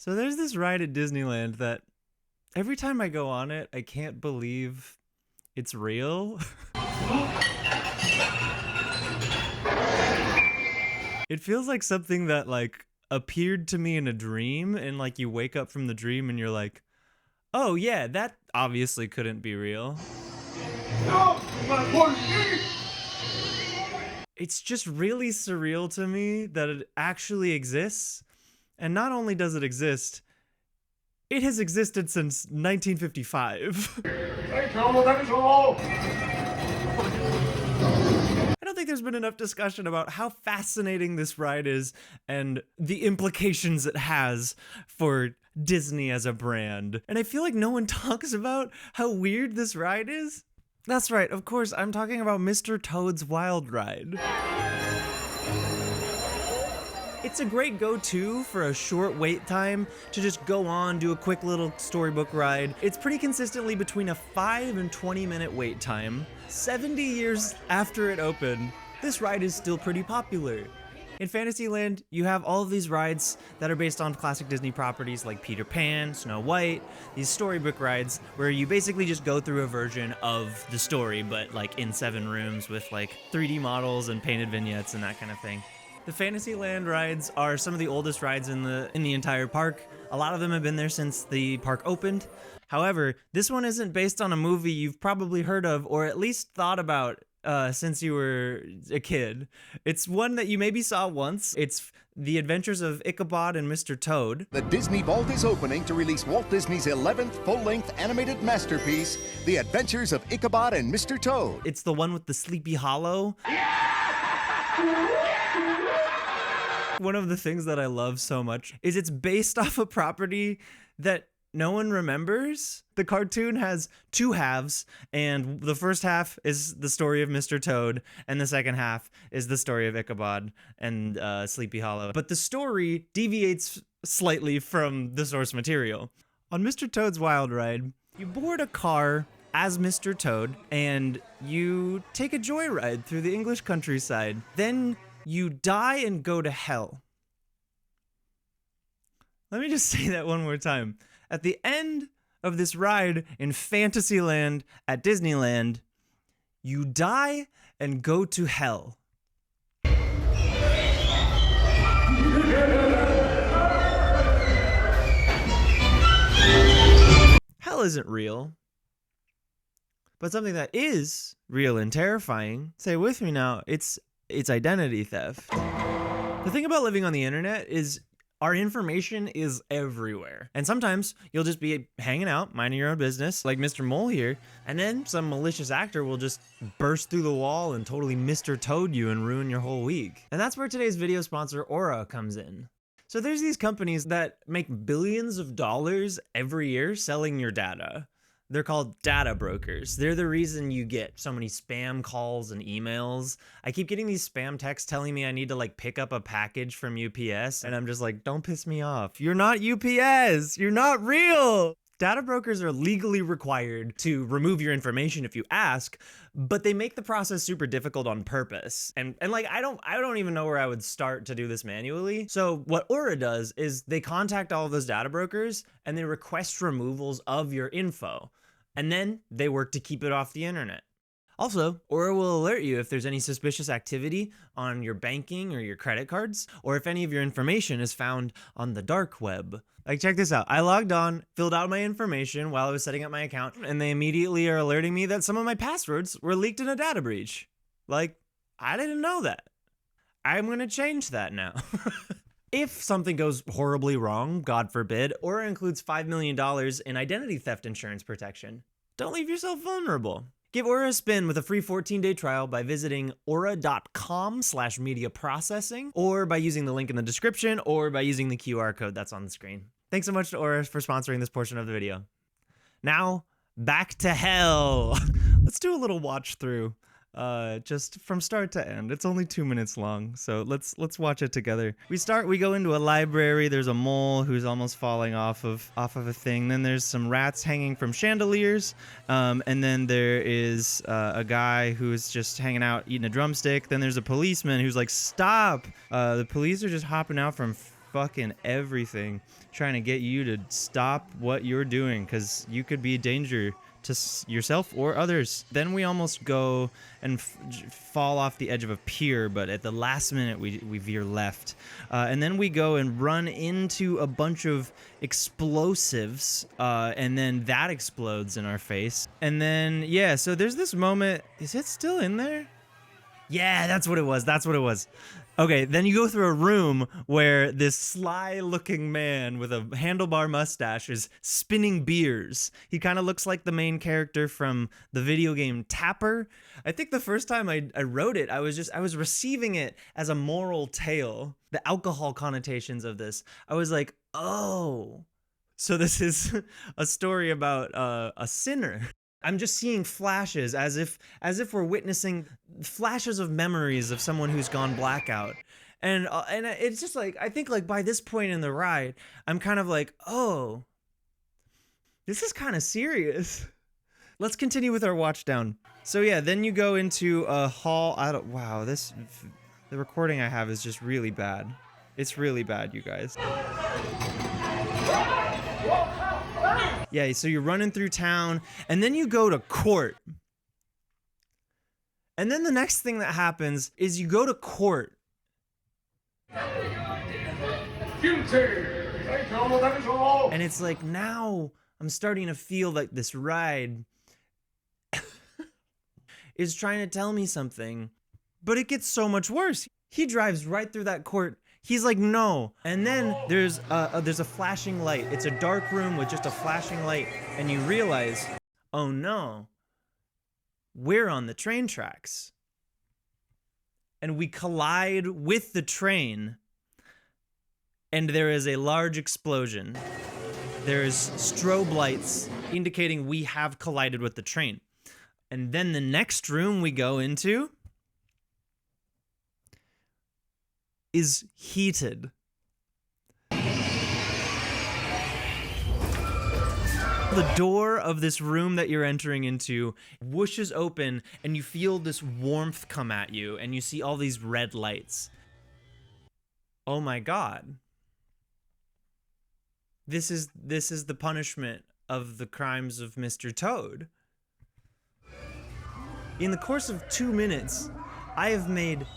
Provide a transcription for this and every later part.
So there's this ride at Disneyland that every time I go on it, I can't believe it's real. It feels like something that appeared to me in a dream, and you wake up from the dream and you're like, "Oh yeah, that obviously couldn't be real." It's just really surreal to me that it actually exists. And not only does it exist, it has existed since 1955. I don't think there's been enough discussion about how fascinating this ride is and the implications it has for Disney as a brand. And I feel like no one talks about how weird this ride is. That's right, of course, I'm talking about Mr. Toad's Wild Ride. It's a great go-to for a short wait time to just go on, do a quick little storybook ride. It's pretty consistently between a 5 and 20 minute wait time. 70 years after it opened, this ride is still pretty popular. In Fantasyland, you have all of these rides that are based on classic Disney properties like Peter Pan, Snow White, these storybook rides where you basically just go through a version of the story, but in 7 rooms with 3D models and painted vignettes and that kind of thing. The Fantasyland rides are some of the oldest rides in the entire park. A lot of them have been there since the park opened. However, this one isn't based on a movie you've probably heard of or at least thought about since you were a kid. It's one that you maybe saw once. It's The Adventures of Ichabod and Mr. Toad. The Disney Vault is opening to release Walt Disney's 11th full-length animated masterpiece, The Adventures of Ichabod and Mr. Toad. It's the one with the Sleepy Hollow. One of the things that I love so much is it's based off a property that no one remembers. The cartoon has 2 halves, and the first half is the story of Mr. Toad, and the second half is the story of Ichabod and Sleepy Hollow. But the story deviates slightly from the source material. On Mr. Toad's Wild Ride, you board a car as Mr. Toad, and you take a joyride through the English countryside. Then you die and go to hell. Let me just say that one more time. At the end of this ride in Fantasyland at Disneyland, you die and go to hell. Hell isn't real. But something that is real and terrifying, say with me now, it's identity theft. The thing about living on the internet is our information is everywhere. And sometimes you'll just be hanging out, minding your own business, like Mr. Mole here, and then some malicious actor will just burst through the wall and totally Mr. Toad you and ruin your whole week. And that's where today's video sponsor, Aura, comes in. So there's these companies that make billions of dollars every year selling your data. They're called data brokers. They're the reason you get so many spam calls and emails. I keep getting these spam texts telling me I need to pick up a package from UPS, and I'm just like, don't piss me off. You're not UPS. You're not real. Data brokers are legally required to remove your information if you ask, but they make the process super difficult on purpose. And I don't even know where I would start to do this manually. So what Aura does is they contact all of those data brokers and they request removals of your info. And then they work to keep it off the internet. Also, Aura will alert you if there's any suspicious activity on your banking or your credit cards, or if any of your information is found on the dark web. Check this out. I logged on, filled out my information while I was setting up my account, and they immediately are alerting me that some of my passwords were leaked in a data breach. I didn't know that. I'm gonna change that now. If something goes horribly wrong, God forbid, Aura includes $5 million in identity theft insurance protection. Don't leave yourself vulnerable. Give Aura a spin with a free 14-day trial by visiting aura.com/media processing, or by using the link in the description, or by using the QR code that's on the screen. Thanks so much to Aura for sponsoring this portion of the video. Now, back to hell. Let's do a little watch through. Just from start to end. It's only 2 minutes long, so let's watch it together. We go into a library. There's a mole who's almost falling off of a thing. Then there's some rats hanging from chandeliers, and then there is a guy who's just hanging out eating a drumstick. Then there's a policeman who's like, stop. The police are just hopping out from fucking everything, trying to get you to stop what you're doing, because you could be a danger to yourself or others. Then we almost go and fall off the edge of a pier, but at the last minute we veer left. And then we go and run into a bunch of explosives, and then that explodes in our face. And then, yeah, so there's this moment. Is it still in there? Yeah, that's what it was. That's what it was. Okay, then you go through a room where this sly-looking man with a handlebar mustache is spinning beers. He kind of looks like the main character from the video game Tapper. I think the first time I wrote it, I was receiving it as a moral tale. The alcohol connotations of this. I was like, oh, so this is a story about a sinner. I'm just seeing flashes as if we're witnessing flashes of memories of someone who's gone blackout. And it's just like, I think like by this point in the ride, I'm kind of like, oh, this is kind of serious. Let's continue with our watch down. So yeah, then you go into a hall. Wow, the recording I have is just really bad. It's really bad, you guys. Yeah, so you're running through town, and then you go to court. And then the next thing that happens is you go to court. Guilty! Take all, that is all! And it's like, now I'm starting to feel like this ride is trying to tell me something. But it gets so much worse. He drives right through that court. He's like, no. And then there's a flashing light. It's a dark room with just a flashing light. And you realize, oh no, we're on the train tracks. And we collide with the train. And there is a large explosion. There's strobe lights indicating we have collided with the train. And then the next room we go into is heated. The door of this room that you're entering into whooshes open, and you feel this warmth come at you, and you see all these red lights. Oh my God. This is the punishment of the crimes of Mr. Toad. In the course of 2 minutes, I have made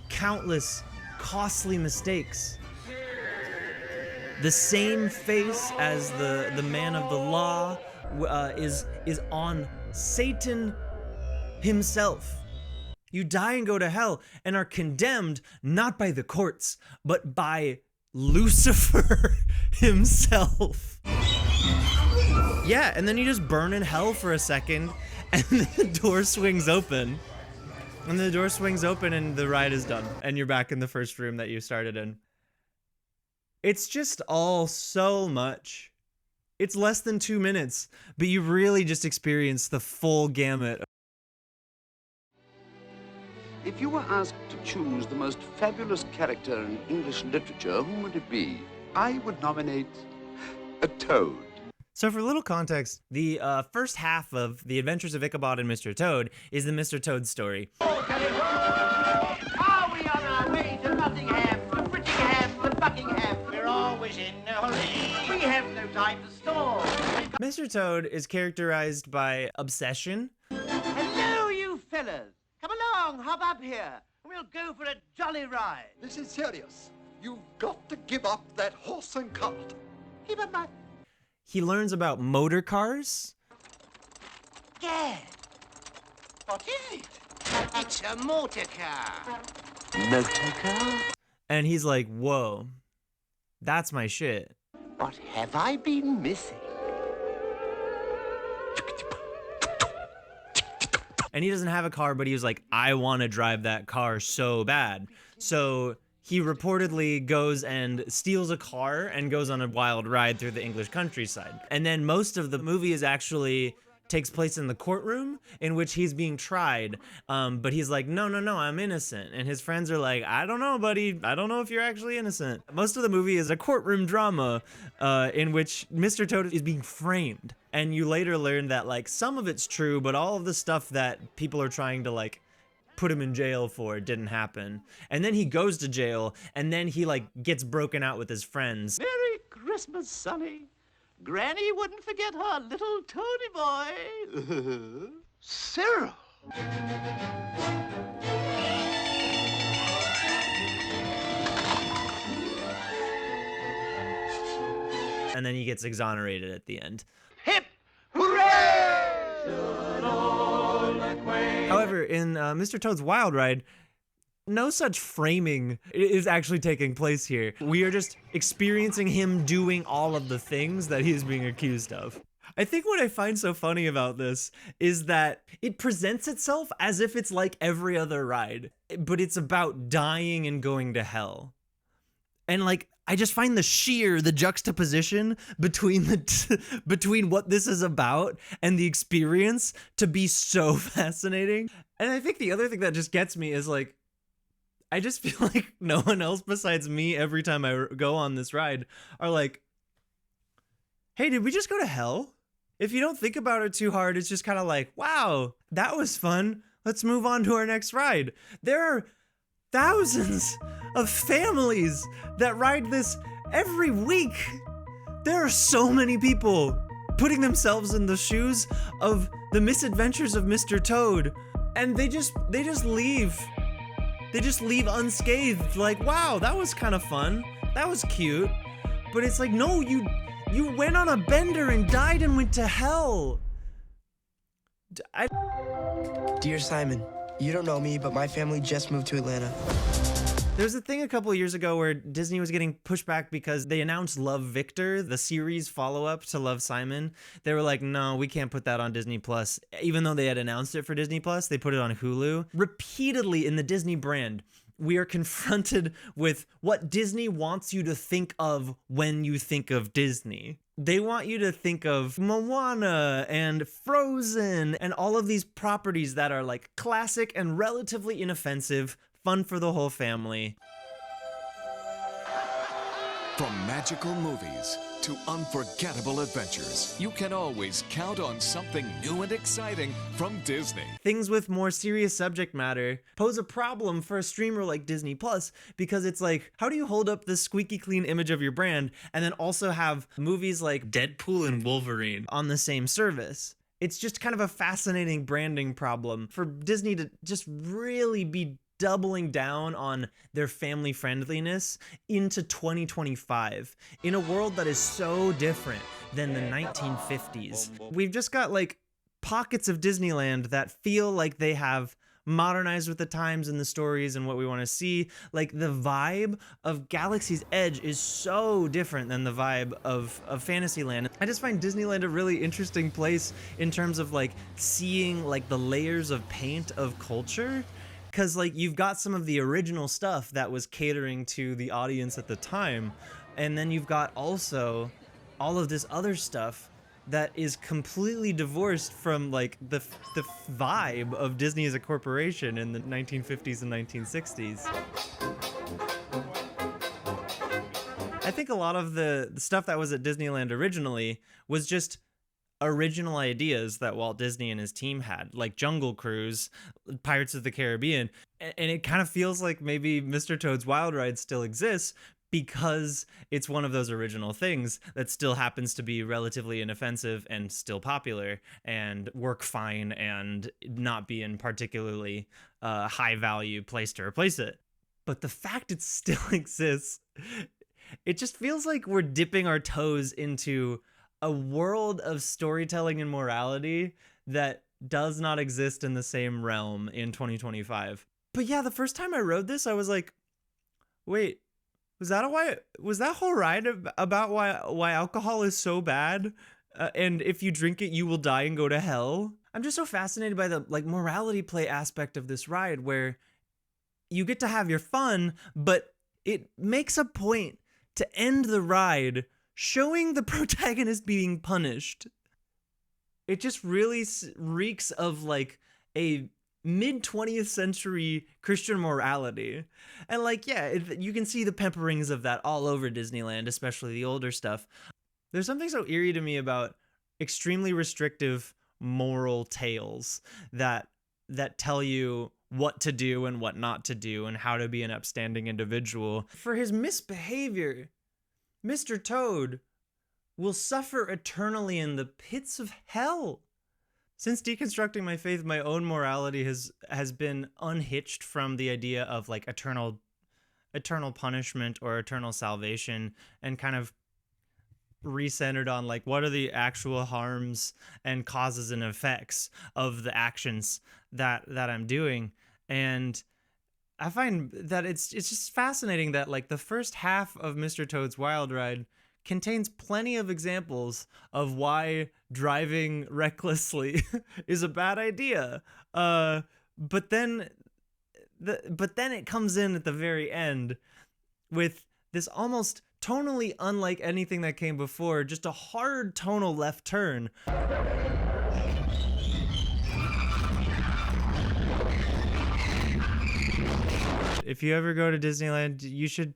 countless costly mistakes. The same face as the man of the law is on Satan himself. You die and go to hell and are condemned not by the courts, but by Lucifer himself. Yeah, and then you just burn in hell for a second, and then the door swings open. And the door swings open and the ride is done. And you're back in the first room that you started in. It's just all so much. It's less than 2 minutes, but you really just experienced the full gamut. If you were asked to choose the most fabulous character in English literature, who would it be? I would nominate a toad. So for a little context, the first half of The Adventures of Ichabod and Mr. Toad is the Mr. Toad story. Are we on our way to Nottingham, to Brittingham, to Buckingham? We're always in a hurry. We have no time to stall. Mr. Toad is characterized by obsession. Hello, you fellas. Come along, hop up here, and we'll go for a jolly ride. This is serious. You've got to give up that horse and cart. Give up my... He learns about motor cars. Gad. What is it? It's a motor car. Motor car? And he's like, whoa, that's my shit. What have I been missing? And he doesn't have a car, but he was like, I want to drive that car so bad. So he reportedly goes and steals a car and goes on a wild ride through the English countryside. And then most of the movie is actually takes place in the courtroom in which he's being tried. But he's like, no, I'm innocent. And his friends are like, I don't know, buddy. I don't know if you're actually innocent. Most of the movie is a courtroom drama in which Mr. Toad is being framed. And you later learn that like some of it's true, but all of the stuff that people are trying to like put him in jail for didn't happen. And then he goes to jail, and then he like gets broken out with his friends. Merry Christmas, Sonny. Granny wouldn't forget her little Tony boy. Cyril! And then he gets exonerated at the end. Hip! Hooray! However, in Mr. Toad's Wild Ride, no such framing is actually taking place here. We are just experiencing him doing all of the things that he is being accused of. I think what I find so funny about this is that it presents itself as if it's like every other ride, but it's about dying and going to hell. And like, I just find the juxtaposition between between what this is about and the experience to be so fascinating. And I think the other thing that just gets me is like, I just feel like no one else besides me every time I go on this ride are like, hey, did we just go to hell? If you don't think about it too hard, it's just kind of like, wow, that was fun. Let's move on to our next ride. There are thousands of families that ride this every week. There are so many people putting themselves in the shoes of the misadventures of Mr. Toad, and they just leave. They just leave unscathed, like, wow, that was kind of fun. That was cute. But it's like, no, you went on a bender and died and went to hell. Dear Simon, you don't know me, but my family just moved to Atlanta. There was a thing a couple of years ago where Disney was getting pushed back because they announced Love Victor, the series follow-up to Love Simon. They were like, no, we can't put that on Disney Plus. Even though they had announced it for Disney Plus, they put it on Hulu. Repeatedly in the Disney brand, we are confronted with what Disney wants you to think of when you think of Disney. They want you to think of Moana and Frozen and all of these properties that are like classic and relatively inoffensive, fun for the whole family. From magical movies to unforgettable adventures, you can always count on something new and exciting from Disney. Things with more serious subject matter pose a problem for a streamer like Disney Plus, because it's like, how do you hold up this squeaky clean image of your brand and then also have movies like Deadpool and Wolverine on the same service? It's just kind of a fascinating branding problem for Disney to just really be doubling down on their family friendliness into 2025 in a world that is so different than the 1950s. We've just got like pockets of Disneyland that feel like they have modernized with the times and the stories and what we want to see. Like the vibe of Galaxy's Edge is so different than the vibe of Fantasyland. I just find Disneyland a really interesting place in terms of like seeing like the layers of paint of culture. Because like you've got some of the original stuff that was catering to the audience at the time, and then you've got also all of this other stuff that is completely divorced from like the vibe of Disney as a corporation in the 1950s and 1960s. I think a lot of the stuff that was at Disneyland originally was just original ideas that Walt Disney and his team had, like Jungle Cruise, Pirates of the Caribbean, and it kind of feels like maybe Mr. Toad's Wild Ride still exists because it's one of those original things that still happens to be relatively inoffensive and still popular and work fine and not be in particularly high value place to replace it. But the fact it still exists, it just feels like we're dipping our toes into a world of storytelling and morality that does not exist in the same realm in 2025. But yeah, the first time I rode this, I was like, wait, was that whole ride about why alcohol is so bad? And if you drink it, you will die and go to hell? I'm just so fascinated by the like morality play aspect of this ride where you get to have your fun, but it makes a point to end the ride showing the protagonist being punished. It just really reeks of like a mid-20th century Christian morality. And like, yeah, you can see the pepperings of that all over Disneyland, especially the older stuff. There's something so eerie to me about extremely restrictive moral tales that tell you what to do and what not to do and how to be an upstanding individual. For his misbehavior, Mr. Toad will suffer eternally in the pits of hell. Since deconstructing my faith, my own morality has been unhitched from the idea of like eternal punishment or eternal salvation, and kind of recentered on like what are the actual harms and causes and effects of the actions that I'm doing. And I find that it's just fascinating that like the first half of Mr. Toad's Wild Ride contains plenty of examples of why driving recklessly is a bad idea. But then it comes in at the very end with this almost tonally unlike anything that came before, just a hard tonal left turn. If you ever go to Disneyland, you should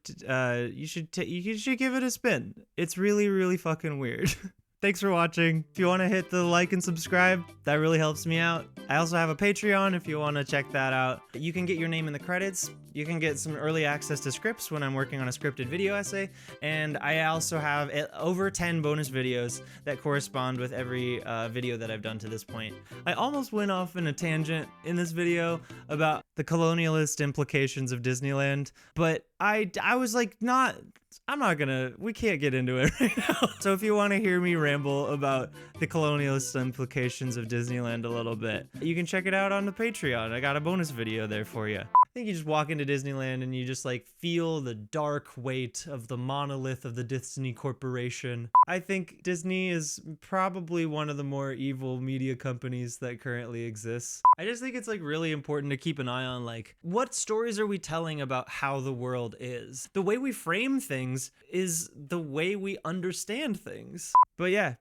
give it a spin. It's really, really fucking weird. Thanks for watching. If you want to hit the like and subscribe, that really helps me out. I also have a Patreon if you want to check that out. You can get your name in the credits. You can get some early access to scripts when I'm working on a scripted video essay. And I also have over 10 bonus videos that correspond with every video that I've done to this point. I almost went off in a tangent in this video about the colonialist implications of Disneyland, but I was like, we can't get into it right now. So if you want to hear me ramble about the colonialist implications of Disneyland a little bit, you can check it out on the Patreon. I got a bonus video there for you. I think you just walk into Disneyland and you just like feel the dark weight of the monolith of the Disney Corporation. I think Disney is probably one of the more evil media companies that currently exists. I just think it's like really important to keep an eye on like what stories are we telling about how the world is. The way we frame things is the way we understand things. But yeah,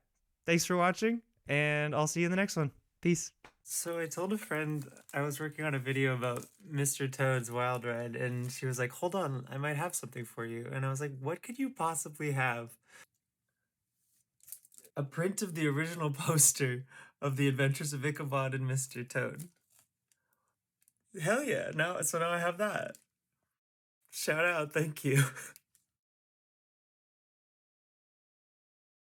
thanks for watching, and I'll see you in the next one. Peace. So I told a friend I was working on a video about Mr. Toad's Wild Ride, and she was like, hold on, I might have something for you. And I was like, what could you possibly have? A print of the original poster of The Adventures of Ichabod and Mr. Toad. Hell yeah, so now I have that. Shout out, thank you.